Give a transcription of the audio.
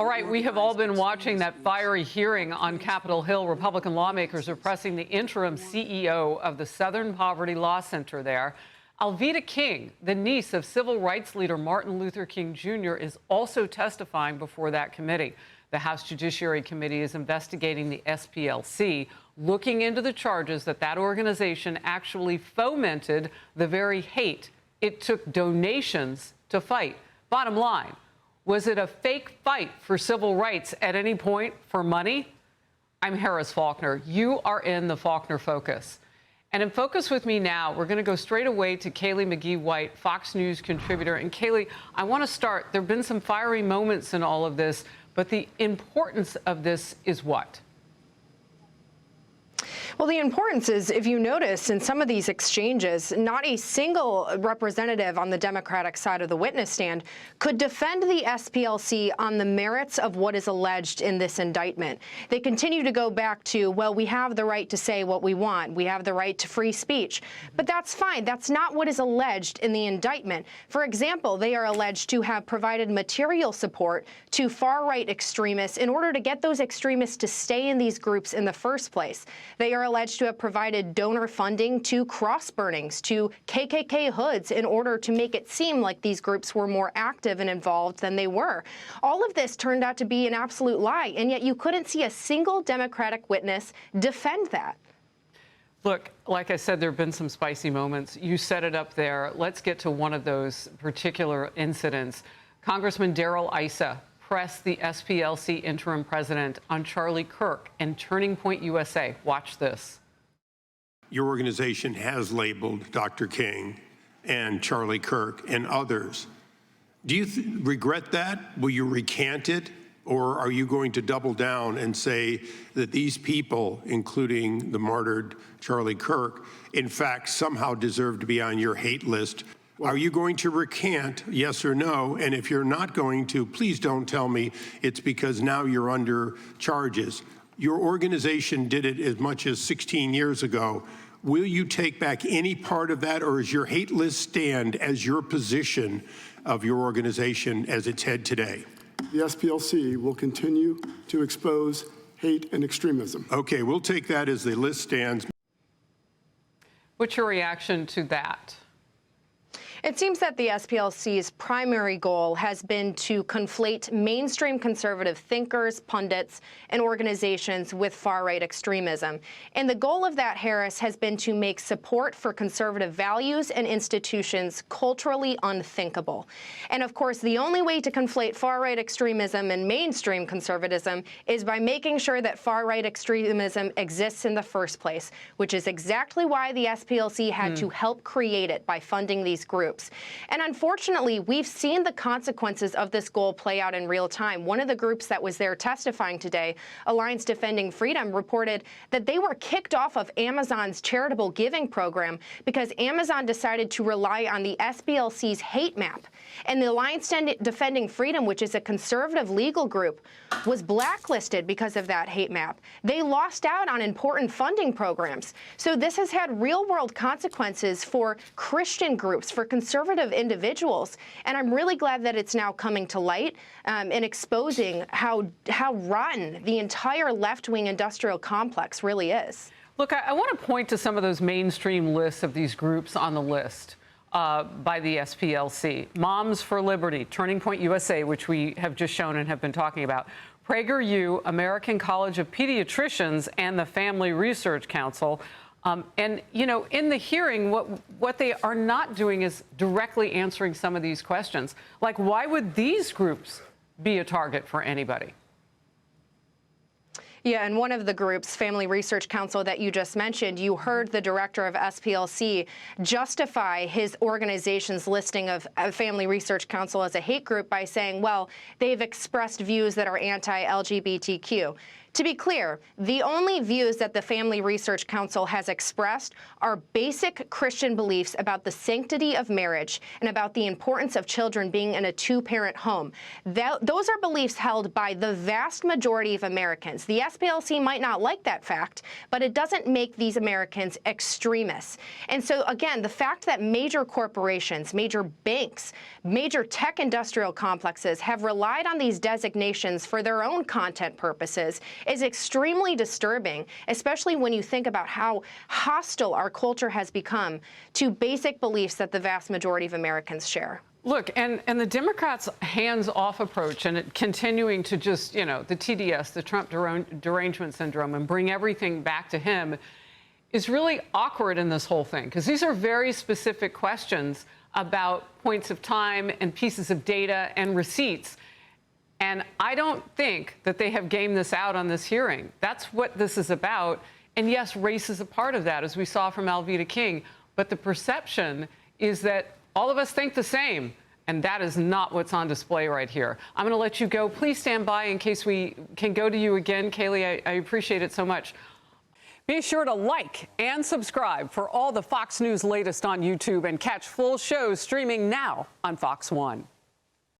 All right, we have all been watching that fiery hearing on Capitol Hill. Republican lawmakers are pressing the interim CEO of the Southern Poverty Law Center there. Alveda King, the niece of civil rights leader Martin Luther King Jr., is also testifying before that committee. The House Judiciary Committee is investigating the SPLC, looking into the charges that organization actually fomented the very hate it took donations to fight. Bottom line, was it a fake fight for civil rights at any point for money? I'm Harris Faulkner. You are in the Faulkner Focus. And in Focus with me now, we're going to go straight away to Kaylee McGhee White, Fox News contributor. And Kaylee, I want to start. There have been some fiery moments in all of this, but the importance of this is what? Well, the importance is, if you notice in some of these exchanges, not a single representative on the Democratic side of the witness stand could defend the SPLC on the merits of what is alleged in this indictment. They continue to go back to, well, we have the right to say what we want. We have the right to free speech. But that's fine. That's not what is alleged in the indictment. For example, they are alleged to have provided material support to far-right extremists in order to get those extremists to stay in these groups in the first place. They are alleged to have provided donor funding to cross burnings, to KKK hoods, in order to make it seem like these groups were more active and involved than they were. All of this turned out to be an absolute lie, and yet you couldn't see a single Democratic witness defend that. Look, like I said, there have been some spicy moments. You set it up there. Let's get to one of those particular incidents. Congressman Darrell Issa pressed the SPLC interim president on Charlie Kirk and Turning Point USA. Watch this. Your organization has labeled Dr. King and Charlie Kirk and others. Do you regret that? Will you recant it? Or are you going to double down and say that these people, including the martyred Charlie Kirk, in fact somehow deserve to be on your hate list? Are you going to recant, yes or no? And if you're not going to, please don't tell me it's because now you're under charges. Your organization did it as much as 16 years ago. Will you take back any part of that, or is your hate list stand as your position of your organization as its head today? The SPLC will continue to expose hate and extremism. Okay, we'll take that as the list stands. What's your reaction to that? It seems that the SPLC's primary goal has been to conflate mainstream conservative thinkers, pundits, and organizations with far-right extremism. And the goal of that, Harris, has been to make support for conservative values and institutions culturally unthinkable. And of course, the only way to conflate far-right extremism and mainstream conservatism is by making sure that far-right extremism exists in the first place, which is exactly why the SPLC had to help create it by funding these groups. And unfortunately, we've seen the consequences of this goal play out in real time. One of the groups that was there testifying today, Alliance Defending Freedom, reported that they were kicked off of Amazon's charitable giving program because Amazon decided to rely on the SPLC's hate map. And the Alliance Defending Freedom, which is a conservative legal group, was blacklisted because of that hate map. They lost out on important funding programs. So this has had real-world consequences for Christian groups, for conservative individuals, and I'm really glad that it's now coming to light and exposing how rotten the entire left-wing industrial complex really is. Look, I want to point to some of those mainstream lists of these groups on the list by the SPLC. Moms for Liberty, Turning Point USA, which we have just shown and have been talking about, PragerU, American College of Pediatricians, and the Family Research Council. And, you know, in the hearing, what they are not doing is directly answering some of these questions. Like, why would these groups be a target for anybody? Yeah, and one of the groups, Family Research Council, that you just mentioned, you heard the director of SPLC justify his organization's listing of Family Research Council as a hate group by saying, well, they've expressed views that are anti-LGBTQ. To be clear, the only views that the Family Research Council has expressed are basic Christian beliefs about the sanctity of marriage and about the importance of children being in a two-parent home. Those are beliefs held by the vast majority of Americans. The SPLC might not like that fact, but it doesn't make these Americans extremists. And so, again, the fact that major corporations, major banks, major tech industrial complexes have relied on these designations for their own content purposes is extremely disturbing, especially when you think about how hostile our culture has become to basic beliefs that the vast majority of Americans share. Look, and the Democrats' hands-off approach and continuing to just, the TDS, the Trump derangement syndrome, and bring everything back to him is really awkward in this whole thing, because these are very specific questions about points of time and pieces of data and receipts. And I don't think that they have gamed this out on this hearing. That's what this is about. And yes, race is a part of that, as we saw from Alveda King. But the perception is that all of us think the same. And that is not what's on display right here. I'm going to let you go. Please stand by in case we can go to you again. Kaylee, I appreciate it so much. Be sure to like and subscribe for all the Fox News latest on YouTube, and catch full shows streaming now on Fox One.